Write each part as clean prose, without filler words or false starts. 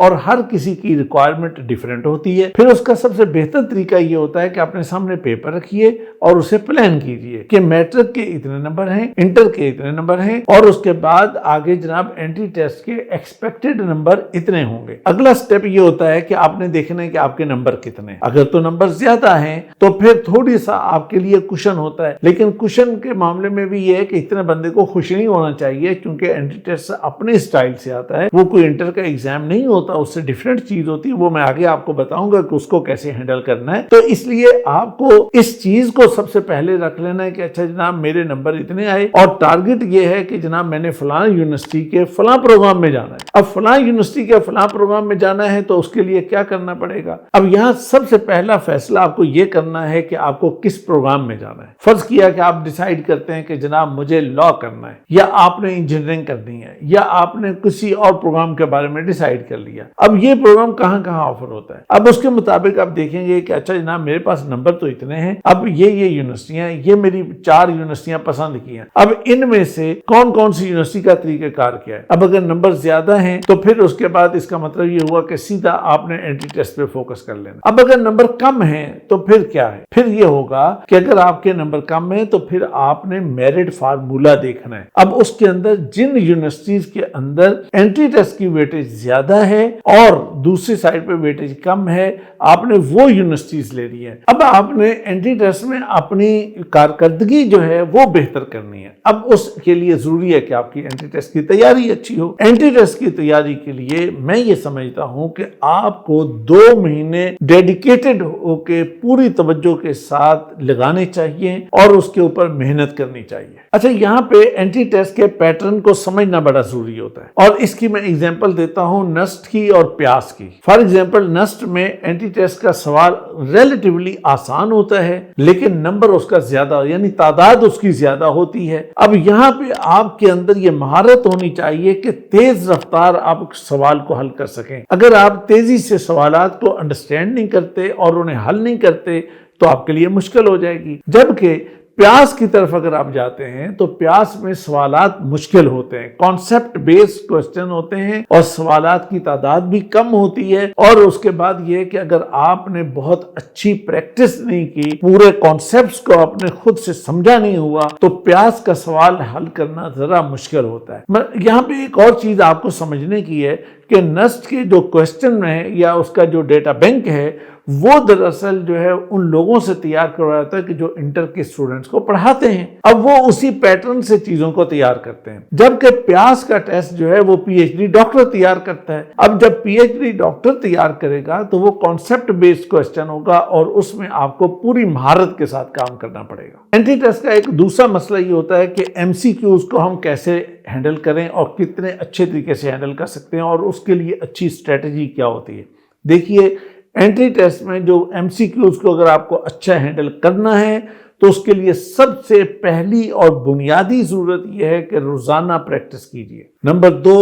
اور ہر کسی کی ریکوائرمنٹ ڈیفرنٹ ہوتی ہے۔ پھر اس کا سب سے بہتر طریقہ یہ ہوتا ہے کہ اپنے سامنے پیپر رکھیے اور اسے پلان کیجئے کہ میٹرک کے اتنے نمبر ہیں، انٹر کے اتنے نمبر ہیں، اور اس کے بعد آگے جناب انٹری ٹیسٹ کے ایکسپیکٹڈ نمبر اتنے ہوں گے۔ اگلا سٹیپ یہ ہوتا ہے کہ آپ نے دیکھنا ہے کہ آپ کے نمبر کتنے ہیں۔ اگر تو نمبر زیادہ ہیں تو پھر تھوڑی سا آپ کے لیے کوشن ہوتا ہے، لیکن کوشن کے معاملے میں بھی یہ ہے کہ اتنے بندے کو خوش نہیں ہونا چاہیے، کیونکہ انٹری ٹیسٹ اپنے اسٹائل سے آتا ہے، وہ کوئی انٹر کا ایگزام نہیں ہوتا، اس سے ڈیفرنٹ چیز ہوتی ہے، وہ میں آگے آپ کو بتاؤں گا کہ اس کو کیسے ہینڈل کرنا ہے۔ تو اس لیے آپ کو اس چیز کو سب سے پہلے رکھ لینا ہے کہ اچھا جناب میرے نمبر اتنے آئے، اور ٹارگٹ یہ ہے کہ جناب میں نے فلاں یونیورسٹی کے فلاں پروگرام میں جانا ہے۔ اب فلاں یونیورسٹی کے فلاں پروگرام میں جانا ہے تو اس کے لیے کیا کرنا پڑے گا؟ اب یہاں سب سے پہلا فیصلہ آپ کو یہ کرنا ہے کہ آپ کو کس پروگرام میں جانا ہے۔ فرض کیا کہ آپ ڈیسائیڈ کرتے ہیں کہ جناب مجھے لا کرنا ہے، یا آپ نے انجینئرنگ کرنی ہے، یا آپ نے کسی اور پروگرام کے بارے میں ڈیسائیڈ کر لیا۔ اب یہ پروگرام کہاں کہاں آفر ہوتا ہے، اب اس کے مطابق آپ دیکھیں گے کہ اچھا جناب میرے پاس نمبر تو اتنے ہیں، اب یہ یونیورسٹیاں ہیں، یہ میری 4 یونیورسٹیاں پسند کی ہیں، اب ان میں سے کون کون سی یونیورسٹی کا طریقہ کار کیا ہے۔ اب اگر نمبر زیادہ ہیں تو پھر اس کے بعد اس کا مطلب یہ ہوا کہ سیدھا آپ نے انٹری ٹیسٹ پہ فوکس کر لینا۔ اب اگر نمبر کم ہیں تو پھر کیا ہے؟ پھر یہ ہوگا کہ اگر آپ کے نمبر کم ہیں تو پھر آپ نے میرٹ فارمولا دیکھنا ہے۔ اب اس کے اندر جن یونیورسٹیز کے اندر انٹری ٹیسٹ کی ویٹیج زیادہ ہے اور دوسری سائڈ پہ ویٹیج کم ہے، آپ نے وہ یونیورسٹیز لے لی ہے۔ اب آپ نے انٹری ٹیسٹ میں اپنی کارکردگی جو ہے وہ بہتر کرنی ہے۔ اب اس کے لیے ضروری ہے کہ آپ کی انٹری ٹیسٹ کی تیاری اچھی ہو۔ انٹری ٹیسٹ کی تیاری کے لیے میں یہ سمجھتا ہوں کہ آپ کو 2 مہینے ڈیڈیکیٹڈ ہو کے پوری توجہ کے ساتھ لگانے چاہیے اور اس کے اوپر محنت کرنی چاہیے۔ اچھا یہاں پہ انٹری ٹیسٹ کے پیٹرن کو سمجھنا بڑا ضروری ہوتا ہے، اور اس کی میں اگزامپل دیتا ہوں نسٹ کی اور پیاس کی۔ فار ایگزامپل نسٹ میں انٹری ٹیسٹ کا سوال ریلیٹیولی آسان ہوتا ہے، لیکن نمبر اس کا زیادہ، یعنی تعداد اس کی زیادہ ہوتی ہے۔ اب یہاں پہ آپ کے اندر یہ مہارت ہونی چاہیے کہ تیز رفتار آپ سوال کو حل کر سکیں۔ اگر آپ تیزی سے سوالات کو انڈرسٹینڈ نہیں کرتے اور انہیں حل نہیں کرتے تو آپ کے لیے مشکل ہو جائے گی۔ جبکہ پیاس کی طرف اگر آپ جاتے ہیں تو پیاس میں سوالات مشکل ہوتے ہیں، کانسیپٹ بیسڈ کوسچن ہوتے ہیں، اور سوالات کی تعداد بھی کم ہوتی ہے، اور اس کے بعد یہ کہ اگر آپ نے بہت اچھی پریکٹس نہیں کی، پورے کانسیپٹس کو آپ نے خود سے سمجھا نہیں ہوا، تو پیاس کا سوال حل کرنا ذرا مشکل ہوتا ہے۔ یہاں پہ ایک اور چیز آپ کو سمجھنے کی ہے کہ نسٹ کے جو کوسچن ہے یا اس کا جو ڈیٹا بینک ہے وہ دراصل جو ہے ان لوگوں سے تیار کروایا جاتا ہے کہ جو انٹر کے اسٹوڈنٹس کو پڑھاتے ہیں۔ اب وہ اسی پیٹرن سے چیزوں کو تیار کرتے ہیں، جبکہ پیاس کا ٹیسٹ جو ہے وہ پی ایچ ڈی ڈاکٹر تیار کرتا ہے۔ اب جب پی ایچ ڈی ڈاکٹر تیار کرے گا تو وہ کانسیپٹ بیسڈ کوسچن ہوگا، اور اس میں آپ کو پوری مہارت کے ساتھ کام کرنا پڑے گا۔ انٹری ٹیسٹ کا ایک دوسرا مسئلہ یہ ہوتا ہے کہ ایم سی کیوز کو ہم کیسے ہینڈل کریں اور کتنے اچھے طریقے سے ہینڈل کر سکتے ہیں، اور اس کے لیے اچھی اسٹریٹجی کیا ہوتی ہے۔ دیکھیے انٹری ٹیسٹ میں جو ایم سی کیوز کو اگر آپ کو اچھا ہینڈل کرنا ہے تو اس کے لیے سب سے پہلی اور بنیادی ضرورت یہ ہے کہ روزانہ پریکٹس کیجیے۔ نمبر 2،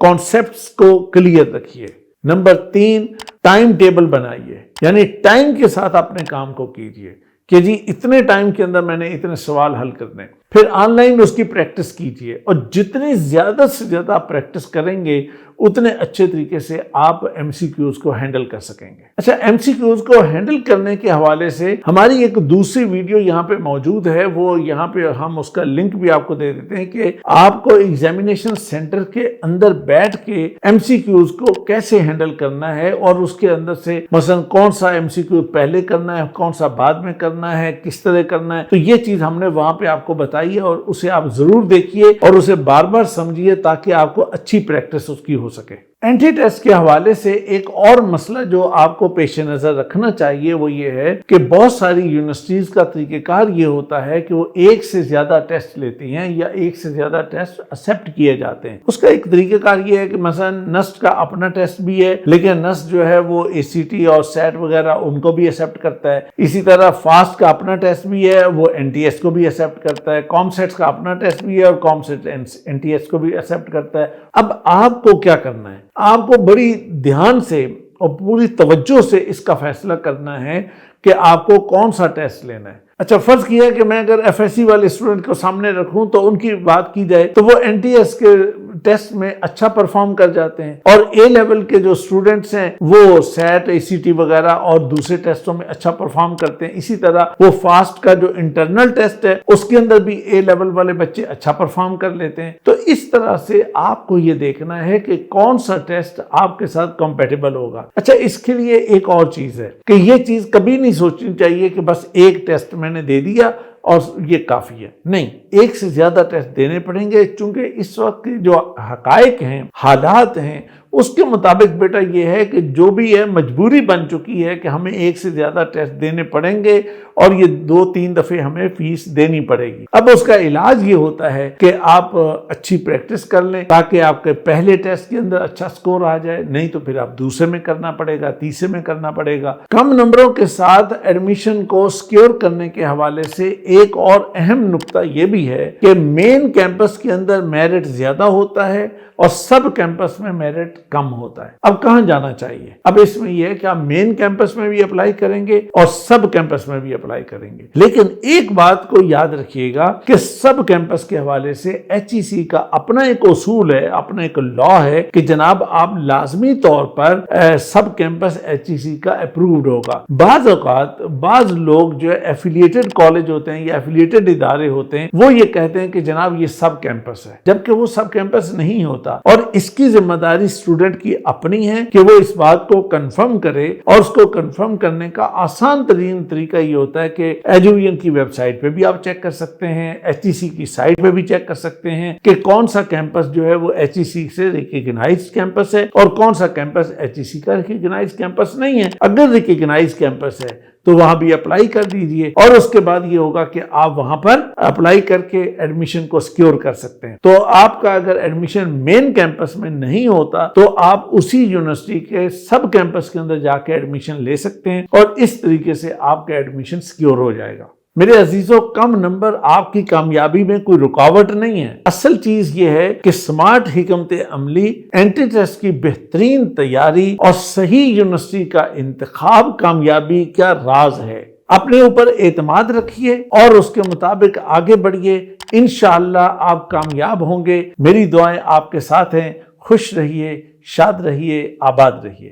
کانسیپٹس کو کلیئر رکھیے۔ نمبر 3، ٹائم ٹیبل بنائیے، یعنی ٹائم کے ساتھ اپنے کام کو کیجیے کہ جی اتنے ٹائم کے اندر میں نے اتنے سوال حل کرنے۔ پھر آن لائن اس کی پریکٹس کیجیے، اور جتنی زیادہ سے زیادہ پریکٹس کریں گے اتنے اچھے طریقے سے آپ ایم سی کیوز کو ہینڈل کر سکیں گے۔ اچھا ایم سی کیوز کو ہینڈل کرنے کے حوالے سے ہماری ایک دوسری ویڈیو یہاں پہ موجود ہے، وہ یہاں پہ ہم اس کا لنک بھی آپ کو دے دیتے ہیں کہ آپ کو ایگزامینیشن سینٹر کے اندر بیٹھ کے ایم سی کیوز کو کیسے ہینڈل کرنا ہے، اور اس کے اندر سے مثلا کون سا ایم سی کیو پہلے کرنا ہے، کون سا بعد میں کرنا ہے، کس طرح کرنا ہے، تو یہ چیز ہم نے وہاں پہ آپ کو بتائی ہے، اور اسے آپ ضرور دیکھیے اور اسے بار بار سمجھیے تاکہ آپ کو اچھی پریکٹس اس کی ہو سکے۔ انٹری ٹیسٹ کے حوالے سے ایک اور مسئلہ جو آپ کو پیش نظر رکھنا چاہیے وہ یہ ہے کہ بہت ساری یونیورسٹیز کا طریقہ کار یہ ہوتا ہے کہ وہ ایک سے زیادہ ٹیسٹ لیتی ہیں یا ایک سے زیادہ ٹیسٹ ایکسیپٹ کیے جاتے ہیں۔ اس کا ایک طریقہ کار یہ ہے کہ مثلا نسٹ کا اپنا ٹیسٹ بھی ہے، لیکن نسٹ جو ہے وہ اے سی ٹی اور سیٹ وغیرہ ان کو بھی ایکسیپٹ کرتا ہے۔ اسی طرح فاسٹ کا اپنا ٹیسٹ بھی ہے، وہ این ٹی ایس کو بھی ایکسیپٹ کرتا ہے۔ کام سیٹس کا اپنا ٹیسٹ بھی ہے اور کام سیٹ این ٹی ایس کو بھی ایکسیپٹ کرتا ہے۔ اب آپ کو کیا کرنا ہے؟ آپ کو بڑی دھیان سے اور پوری توجہ سے اس کا فیصلہ کرنا ہے کہ آپ کو کون سا ٹیسٹ لینا ہے۔ اچھا فرض کیا ہے کہ میں اگر ایف ایس سی والے اسٹوڈنٹ کو سامنے رکھوں تو ان کی بات کی جائے تو وہ این ٹی ایس کے ٹیسٹ میں اچھا پرفارم کر جاتے ہیں، اور اے لیول کے جو اسٹوڈنٹس ہیں وہ سیٹ، اے سی ٹی وغیرہ اور دوسرے ٹیسٹوں میں اچھا پرفارم کرتے ہیں۔ اسی طرح وہ فاسٹ کا جو انٹرنل ٹیسٹ ہے اس کے اندر بھی اے لیول والے بچے اچھا پرفارم کر لیتے ہیں۔ تو اس طرح سے آپ کو یہ دیکھنا ہے کہ کون سا ٹیسٹ آپ کے ساتھ کمپیٹیبل ہوگا۔ اچھا، اس کے لیے ایک اور چیز ہے کہ یہ چیز کبھی نہیں سوچنی چاہیے کہ بس ایک ٹیسٹ میں نے دے دیا اور یہ کافی ہے، نہیں، ایک سے زیادہ ٹیسٹ دینے پڑیں گے، چونکہ اس وقت کی جو حقائق ہیں، حالات ہیں، اس کے مطابق بیٹا یہ ہے کہ جو بھی ہے مجبوری بن چکی ہے کہ ہمیں ایک سے زیادہ ٹیسٹ دینے پڑیں گے اور یہ 2-3 دفعے ہمیں فیس دینی پڑے گی۔ اب اس کا علاج یہ ہوتا ہے کہ آپ اچھی پریکٹس کر لیں تاکہ آپ کے پہلے ٹیسٹ کے اندر اچھا سکور آ جائے، نہیں تو پھر آپ دوسرے میں کرنا پڑے گا، تیسرے میں کرنا پڑے گا۔ کم نمبروں کے ساتھ ایڈمیشن کو سکیور کرنے کے حوالے سے ایک اور اہم نقطہ یہ بھی ہے کہ مین کیمپس کے اندر میرٹ زیادہ ہوتا ہے اور سب کیمپس میں میرٹ کم ہوتا ہے۔ اب کہاں جانا چاہیے؟ اب اس میں یہ ہے کہ آپ مین کیمپس میں بھی اپلائی کریں گے اور سب کیمپس میں بھی اپلائی کریں گے، لیکن ایک بات کو یاد رکھیے گا کہ سب کیمپس کے حوالے سے ایچ ای سی کا اپنا ایک اصول ہے، اپنا ایک لا ہے کہ جناب آپ لازمی طور پر سب کیمپس ایچ ای سی کا اپرووڈ ہوگا۔ بعض اوقات بعض لوگ جو ایفیلیٹڈ کالج ہوتے ہیں یا ایفیلیٹڈ ادارے ہوتے ہیں وہ یہ کہتے ہیں کہ جناب یہ سب کیمپس ہے، جبکہ وہ سب کیمپس نہیں ہوتا، اور اس کی ذمہ داری اسٹوڈنٹ کی اپنی ہے کہ وہ اس بات کو کنفرم کرے، اور اس کو کنفرم کرنے کا آسان ترین طریقہ یہ ہوتا ہے کہ ایجوویژن کی ویب سائٹ پہ بھی آپ چیک کر سکتے ہیں، ایچ ای سی کی سائٹ پہ بھی چیک کر سکتے ہیں کہ کون سا کیمپس جو ہے وہ ایچ ای سی سے ریکگنائز کیمپس ہے اور کون سا کیمپس ایچ ای سی کا ریکگنائز کیمپس نہیں ہے۔ اگر ریکگنائز کیمپس ہے تو وہاں بھی اپلائی کر دیجئے، اور اس کے بعد یہ ہوگا کہ آپ وہاں پر اپلائی کر کے ایڈمیشن کو سکیور کر سکتے ہیں۔ تو آپ کا اگر ایڈمیشن مین کیمپس میں نہیں ہوتا تو آپ اسی یونیورسٹی کے سب کیمپس کے اندر جا کے ایڈمیشن لے سکتے ہیں، اور اس طریقے سے آپ کا ایڈمیشن سکیور ہو جائے گا۔ میرے عزیزوں، کم نمبر آپ کی کامیابی میں کوئی رکاوٹ نہیں ہے۔ اصل چیز یہ ہے کہ سمارٹ حکمت عملی، اینٹی ٹیسٹ کی بہترین تیاری اور صحیح یونیورسٹی کا انتخاب کامیابی کا راز ہے۔ اپنے اوپر اعتماد رکھیے اور اس کے مطابق آگے بڑھیے، انشاءاللہ آپ کامیاب ہوں گے۔ میری دعائیں آپ کے ساتھ ہیں۔ خوش رہیے، شاد رہیے، آباد رہیے۔